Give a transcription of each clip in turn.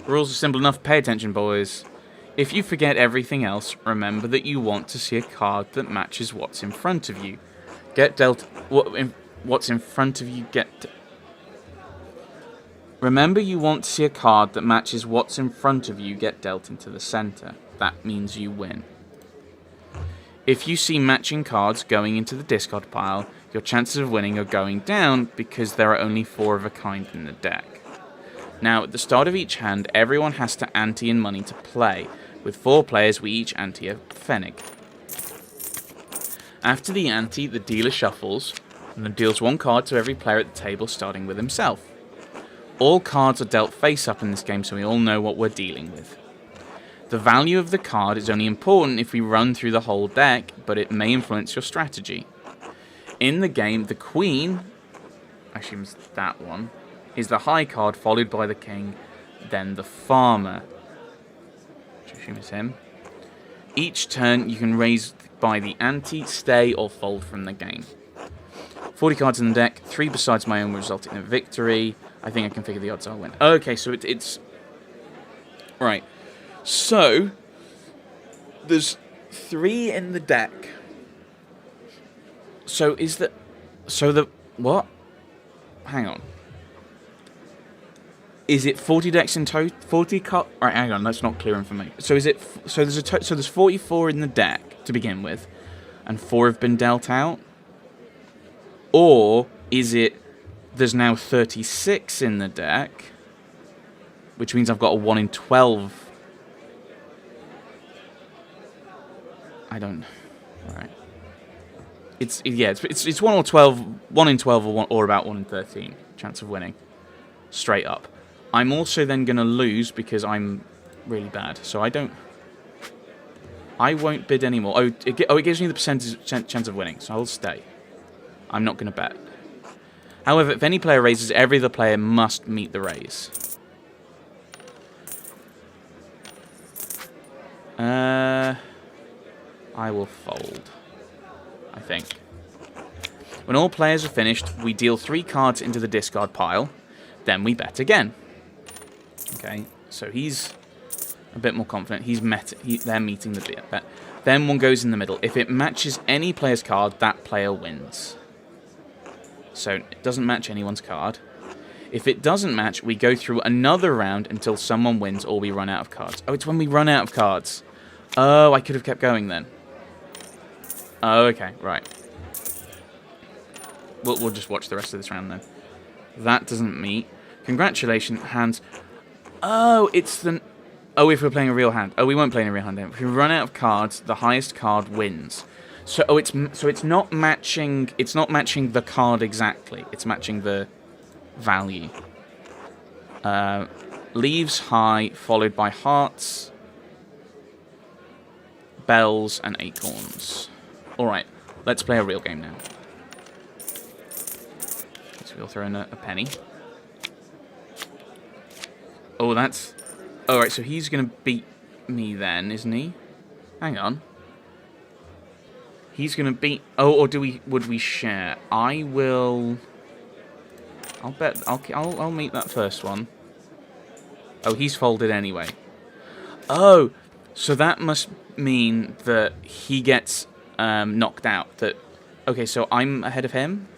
Rules are simple enough. Pay attention, boys. If you forget everything else, remember that you want to see a card that matches what's in front of you. Get dealt... What's in front of you, get... Remember you want to see a card that matches what's in front of you get dealt into the center. That means you win. If you see matching cards going into the discard pile, your chances of winning are going down because there are only 4 of a kind in the deck. Now, at the start of each hand, everyone has to ante in money to play. With 4 players, we each ante a pfennig. After the ante, the dealer shuffles and then deals 1 card to every player at the table, starting with himself. All cards are dealt face up in this game, so we all know what we're dealing with. The value of the card is only important if we run through the whole deck, but it may influence your strategy. In the game, the Queen, I assume it's that one, is the high card, followed by the King, then the Farmer, which I assume is him. Each turn, you can raise by the ante, stay, or fold from the game. 40 cards in the deck, 3 besides my own will result in a victory. I think I can figure the odds I'll win. Okay, so it's... Right. So, there's 3 in the deck. So, is the... So, the... What? Hang on. Is it 40 decks in total? 40 cards... Alright, hang on, that's not clear for me. So, is it... So, there's 44 in the deck, to begin with. And 4 have been dealt out? Or is it... There's now 36 in the deck, which means I've got a 1 in 12. I don't... Alright. It's 1 or 12, 1 in 12 or about 1 in 13 chance of winning. Straight up. I'm also then going to lose because I'm really bad. So I won't bid anymore. Oh, it gives me the percentage chance of winning, so I'll stay. I'm not going to bet. However, if any player raises, every other player must meet the raise. I will fold, I think. When all players are finished, we deal 3 cards into the discard pile. Then we bet again. Okay, so he's a bit more confident. They're meeting the bet. Then 1 goes in the middle. If it matches any player's card, that player wins. So it doesn't match anyone's card. If it doesn't match, we go through another round until someone wins or we run out of cards. Oh, it's when we run out of cards. Oh, I could have kept going then. Oh, okay, right. We'll just watch the rest of this round then. That doesn't meet. Congratulations, hands. Oh, it's the... Oh, if we're playing a real hand. Oh, we weren't playing a real hand then. If we run out of cards, the highest card wins. So, it's not matching. It's not matching the card exactly. It's matching the value. Leaves high, followed by hearts, bells, and acorns. All right, let's play a real game now. So we'll throw in a penny. Oh, that's... All right, so he's gonna beat me then, isn't he? Hang on. He's gonna beat... Oh, or would we share? I will... I'll bet... I'll meet that first one. Oh, he's folded anyway. Oh, so that must mean that he gets knocked out. Okay, so I'm ahead of him?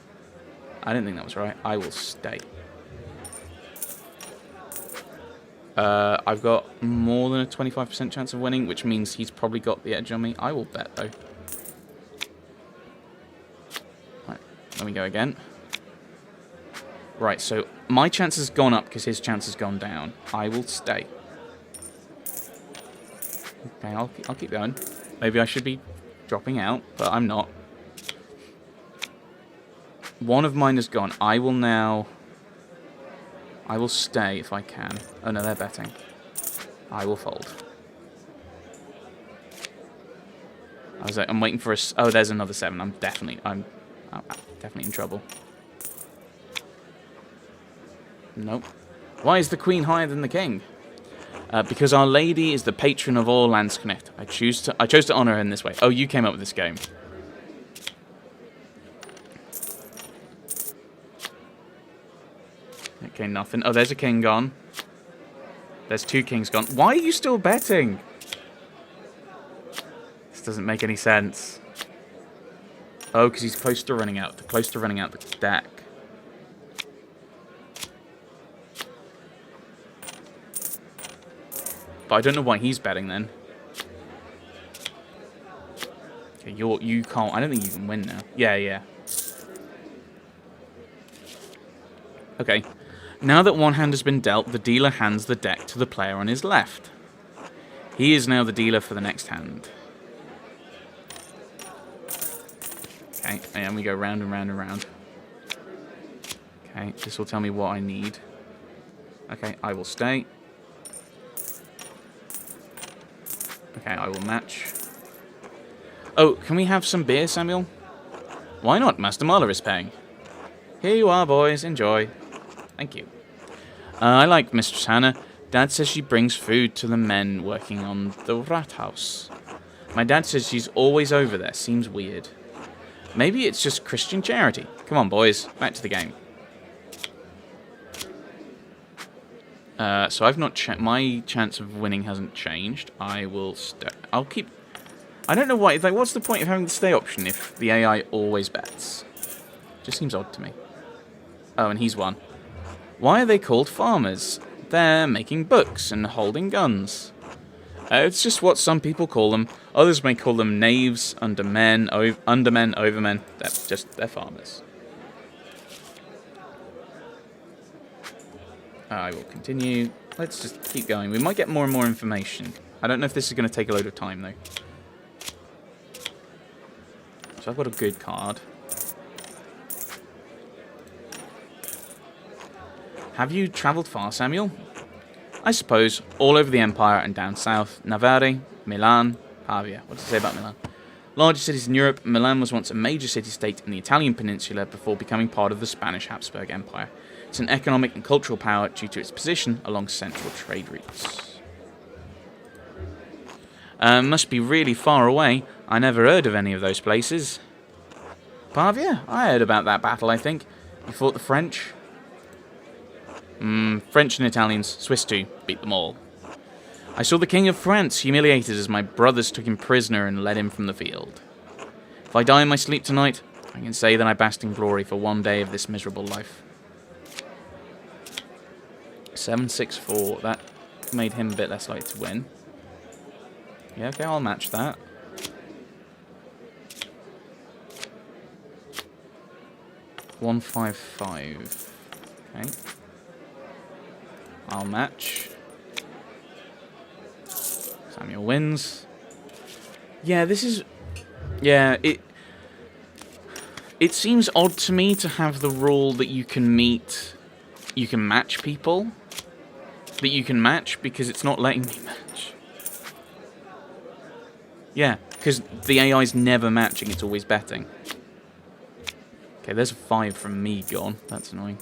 I didn't think that was right. I will stay. I've got more than a 25% chance of winning, which means he's probably got the edge on me. I will bet, though. Let me go again. Right, so my chance has gone up because his chance has gone down. I will stay. Okay, I'll keep going. Maybe I should be dropping out, but I'm not. 1 of mine has gone. I will stay if I can. Oh no, they're betting. I will fold. I'm waiting for a... Oh, there's another 7. I'm definitely in trouble. Nope. Why is the Queen higher than the King? Because Our Lady is the patron of all Landsknecht. I chose to honor her in this way. Oh, you came up with this game. Okay, nothing. Oh, there's a king gone. There's 2 kings gone. Why are you still betting? This doesn't make any sense. Oh, because he's close to running out. Close to running out the deck. But I don't know why he's betting then. Okay, you can't. I don't think you can win now. Yeah. Okay. Now that one hand has been dealt, the dealer hands the deck to the player on his left. He is now the dealer for the next hand. Okay, and we go round and round and round. Okay, this will tell me what I need. Okay, I will stay. Okay, I will match. Oh, can we have some beer, Samuel? Why not? Master Marler is paying. Here you are, boys. Enjoy. Thank you. I like Mistress Hannah. Dad says she brings food to the men working on the Rathaus. My dad says she's always over there. Seems weird. Maybe it's just Christian charity. Come on, boys. Back to the game. So I've not checked. My chance of winning hasn't changed. I will stay. I'll keep... I don't know why. Like, what's the point of having the stay option if the AI always bets? Just seems odd to me. Oh, and he's won. Why are they called farmers? They're making books and holding guns. It's just what some people call them. Others may call them knaves, undermen, overmen. They're farmers. I will continue. Let's just keep going. We might get more and more information. I don't know if this is going to take a load of time, though. So I've got a good card. Have you travelled far, Samuel? I suppose. All over the Empire and down south. Navarre, Milan, Pavia. What does it say about Milan? Largest cities in Europe, Milan was once a major city-state in the Italian peninsula before becoming part of the Spanish Habsburg Empire. It's an economic and cultural power due to its position along central trade routes. Must be really far away. I never heard of any of those places. Pavia? I heard about that battle, I think. You fought the French? French and Italians, Swiss too, beat them all. I saw the King of France humiliated as my brothers took him prisoner and led him from the field. If I die in my sleep tonight, I can say that I basked in glory for one day of this miserable life. 7-6-4, that made him a bit less likely to win. Yeah, okay, I'll match that. $155. Okay. I'll match. Samuel wins. Yeah, this is... Yeah, it seems odd to me to have the rule that you can match people. That you can match, because it's not letting me match. Yeah, because the AI's never matching, it's always betting. Okay, there's a 5 from me gone. That's annoying.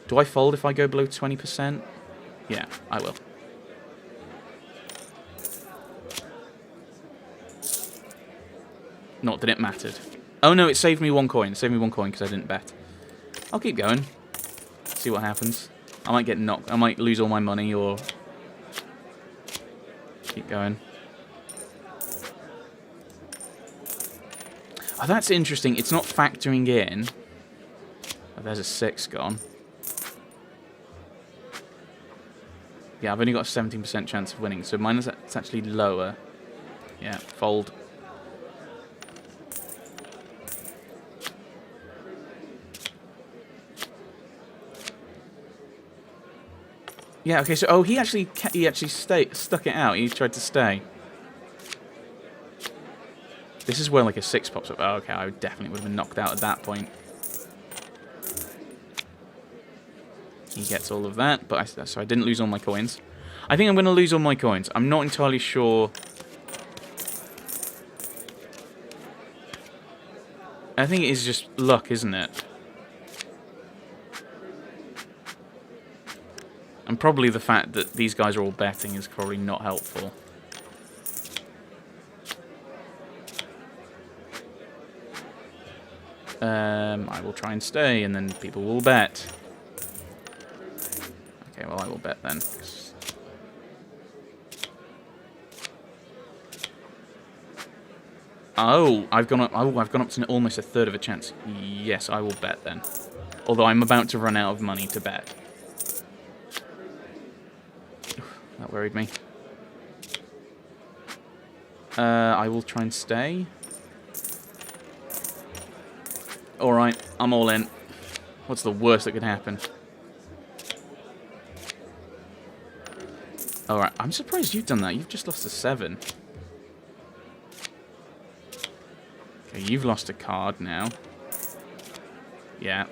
Do I fold if I go below 20%? Yeah, I will. Not that it mattered. Oh no, it saved me 1 coin. It saved me 1 coin because I didn't bet. I'll keep going. See what happens. I might get knocked. I might lose all my money or... Keep going. Oh, that's interesting. It's not factoring in... Oh, there's a 6 gone. Yeah, I've only got a 17% chance of winning, so mine is it's actually lower. Yeah, fold. Yeah, okay, so oh, he actually stuck it out. He tried to stay. This is where like a 6 pops up. Oh, okay, I definitely would have been knocked out at that point. He gets all of that, but so I didn't lose all my coins. I think I'm going to lose all my coins. I'm not entirely sure. I think it is just luck, isn't it? And probably the fact that these guys are all betting is probably not helpful. I will try and stay, and then people will bet. Okay, well, I will bet then. Oh, I've gone up to almost a third of a chance. Yes, I will bet then. Although I'm about to run out of money to bet. That worried me. I will try and stay. Alright, I'm all in. What's the worst that could happen? Alright, I'm surprised you've done that. You've just lost a 7. Okay, you've lost a card now. Yeah.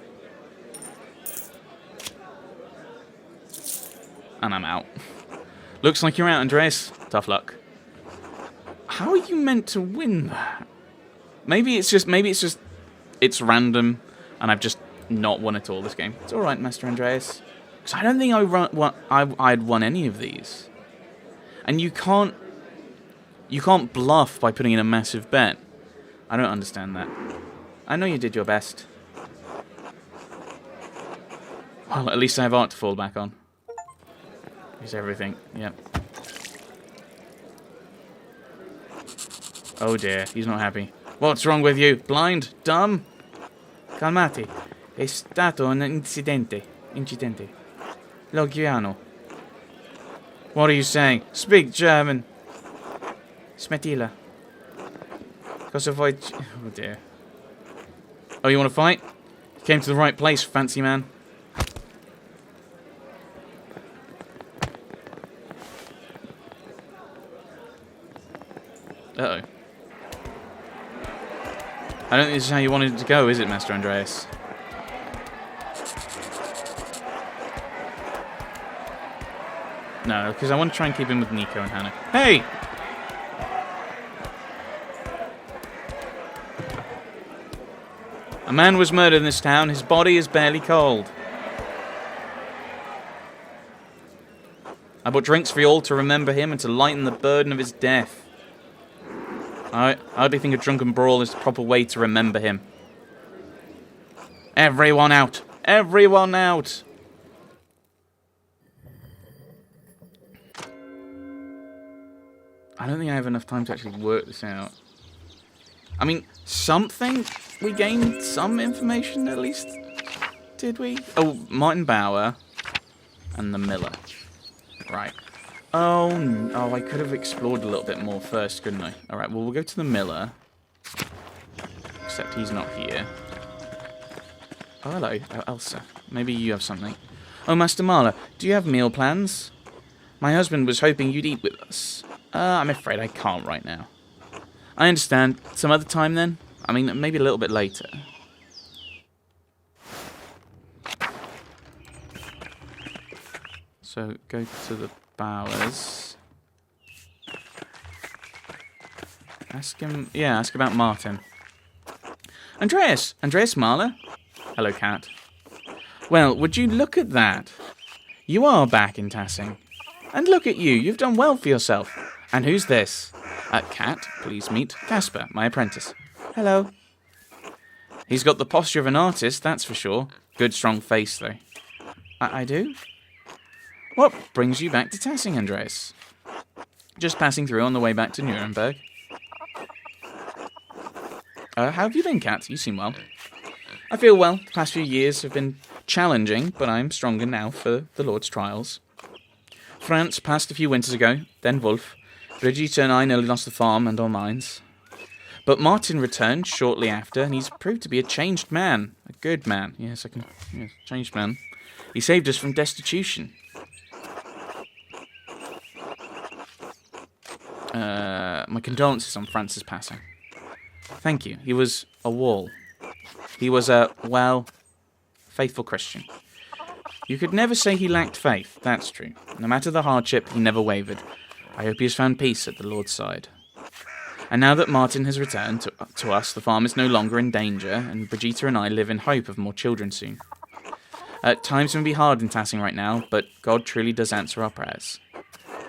And I'm out. Looks like you're out, Andreas. Tough luck. How are you meant to win that? Maybe it's just it's random, and I've just not won at all this game. It's all right, Master Andreas. Because I don't think I'd won any of these. And you can't bluff by putting in a massive bet. I don't understand that. I know you did your best. Well, at least I have art to fall back on. Here's everything. Yep. Oh dear, he's not happy. What's wrong with you? Blind? Dumb? Calmati. È stato un incidente. Logiano. What are you saying? Speak German. Smetila. Because avoid... Oh dear. Oh, you want to fight? You came to the right place, fancy man. Uh-oh. I don't think this is how you wanted it to go, is it, Master Andreas? No, because I want to try and keep him with Nico and Hannah. Hey! A man was murdered in this town. His body is barely cold. I bought drinks for you all to remember him and to lighten the burden of his death. I hardly think a drunken brawl is the proper way to remember him. Everyone out! Everyone out! I don't think I have enough time to actually work this out. I mean, something? We gained some information at least? Did we? Oh, Martin Bauer and the Miller. Right. Oh, I could have explored a little bit more first, couldn't I? Alright, well, we'll go to the Miller. Except he's not here. Oh, hello, Elsa. Maybe you have something. Oh, Master Marla, do you have meal plans? My husband was hoping you'd eat with us. I'm afraid I can't right now. I understand. Some other time, then? I mean, maybe a little bit later. So, go to the Bowers. Ask him... Yeah, ask about Martin. Andreas! Andreas Marla? Hello, Cat. Well, would you look at that? You are back in Tassing. And look at you, you've done well for yourself. And who's this? Cat, please meet Casper, my apprentice. Hello. He's got the posture of an artist, that's for sure. Good strong face, though. I do? What brings you back to Tassing, Andreas? Just passing through on the way back to Nuremberg. How have you been, Cat? You seem well. I feel well. The past few years have been challenging, but I'm stronger now for the Lord's trials. France passed a few winters ago, then Wolf. Brigitte and I nearly lost the farm and our mines. But Martin returned shortly after, and he's proved to be a changed man. A good man. Yes, changed man. He saved us from destitution. My condolences on France's passing. Thank you. He was a wall. He was a, well, faithful Christian. You could never say he lacked faith, that's true. No matter the hardship, he never wavered. I hope he has found peace at the Lord's side. And now that Martin has returned to us, the farm is no longer in danger, and Brigitte and I live in hope of more children soon. Times may be hard in Tassing right now, but God truly does answer our prayers.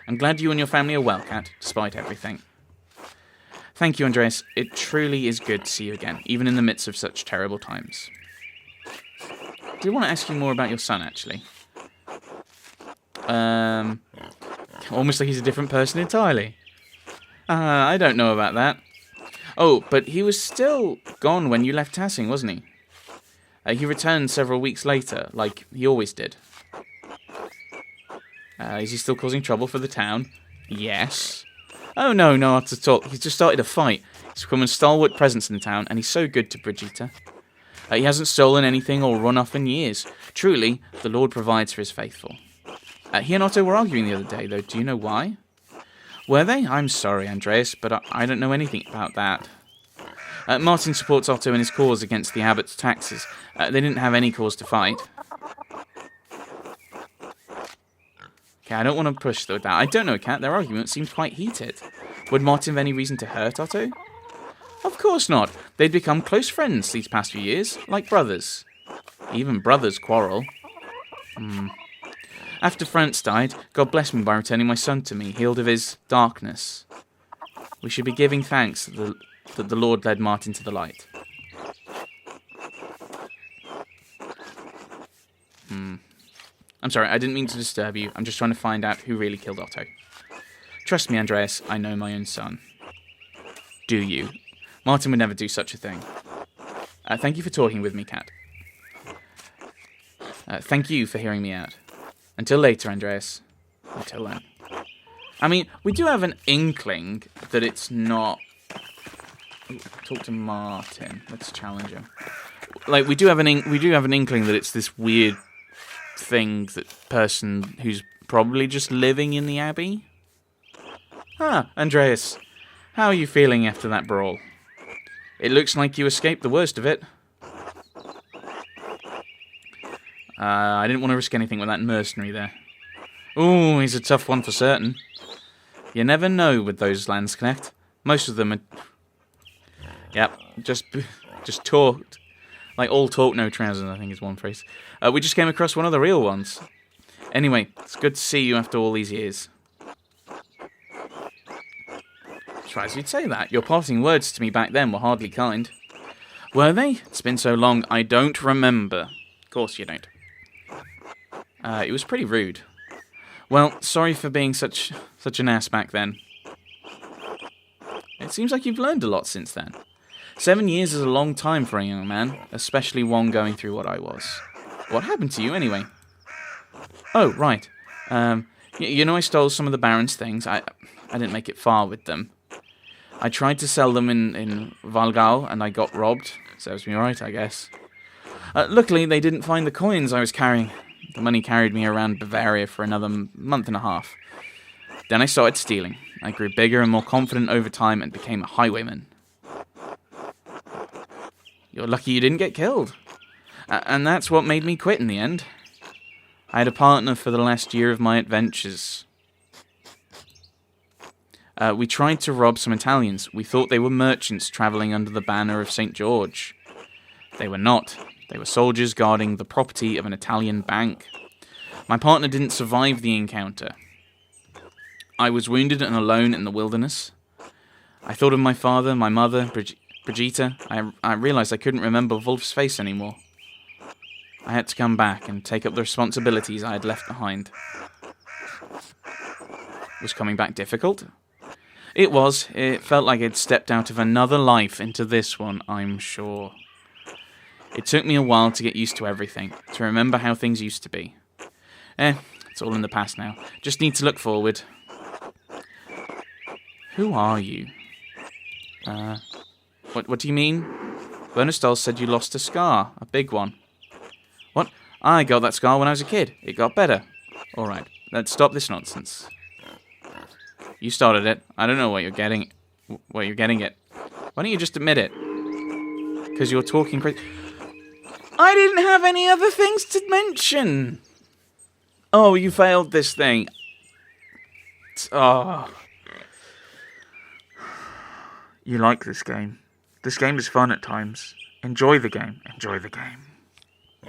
I'm glad you and your family are well, Cat, despite everything. Thank you, Andreas. It truly is good to see you again, even in the midst of such terrible times. I did want to ask you more about your son, actually. Almost like he's a different person entirely. I don't know about that. Oh, but he was still gone when you left Tassing, wasn't he? He returned several weeks later, like he always did. Is he still causing trouble for the town? Yes. Oh, no, not at all. He's just started a fight. He's become a stalwart presence in the town, and he's so good to Brigitte. He hasn't stolen anything or run off in years. Truly, the Lord provides for his faithful. He and Otto were arguing the other day, though. Do you know why? Were they? I'm sorry, Andreas, but I don't know anything about that. Martin supports Otto in his cause against the abbot's taxes. They didn't have any cause to fight. Okay, I don't want to push though that. I don't know, Cat. Their argument seemed quite heated. Would Martin have any reason to hurt Otto? Of course not. They'd become close friends these past few years, like brothers. Even brothers quarrel. After Franz died, God blessed me by returning my son to me, healed of his darkness. We should be giving thanks that the Lord led Martin to the light. I'm sorry, I didn't mean to disturb you. I'm just trying to find out who really killed Otto. Trust me, Andreas, I know my own son. Do you? Martin would never do such a thing. Thank you for talking with me, Cat. Thank you for hearing me out. Until later, Andreas. Until then. I mean, we do have an inkling that it's not... Ooh, talk to Martin. Let's challenge him. Like, we do have an inkling that it's this weird thing, that person who's probably just living in the Abbey. Andreas. How are you feeling after that brawl? It looks like you escaped the worst of it. I didn't want to risk anything with that mercenary there. Ooh, he's a tough one for certain. You never know with those Landsknecht. Most of them are... Yep, just talked. Like, all talk, no trousers, I think is one phrase. We just came across one of the real ones. Anyway, it's good to see you after all these years. Surprised you'd say that. Your parting words to me back then were hardly kind. Were they? It's been so long, I don't remember. Of course you don't. It was pretty rude. Well, sorry for being such an ass back then. It seems like you've learned a lot since then. 7 years is a long time for a young man, especially one going through what I was. What happened to you, anyway? Oh, right. You know I stole some of the Baron's things. I didn't make it far with them. I tried to sell them in Valgau, and I got robbed. Serves me right, I guess. Luckily, they didn't find the coins I was carrying. The money carried me around Bavaria for another month and a half. Then I started stealing. I grew bigger and more confident over time and became a highwayman. You're lucky you didn't get killed. And that's what made me quit in the end. I had a partner for the last year of my adventures. We tried to rob some Italians. We thought they were merchants travelling under the banner of St. George. They were not. They were soldiers guarding the property of an Italian bank. My partner didn't survive the encounter. I was wounded and alone in the wilderness. I thought of my father, my mother, Brigitte. I realised I couldn't remember Wolf's face anymore. I had to come back and take up the responsibilities I had left behind. Was coming back difficult? It was. It felt like I'd stepped out of another life into this one, I'm sure. It took me a while to get used to everything, to remember how things used to be. It's all in the past now. Just need to look forward. Who are you? What do you mean? Bernestall said you lost a scar, a big one. What? I got that scar when I was a kid. It got better. Alright, let's stop this nonsense. You started it. I don't know what you're getting at. Why don't you just admit it? Because you're talking crazy. I didn't have any other things to mention. Oh, you failed this thing. Oh. You like this game. This game is fun at times. Enjoy the game. Enjoy the game.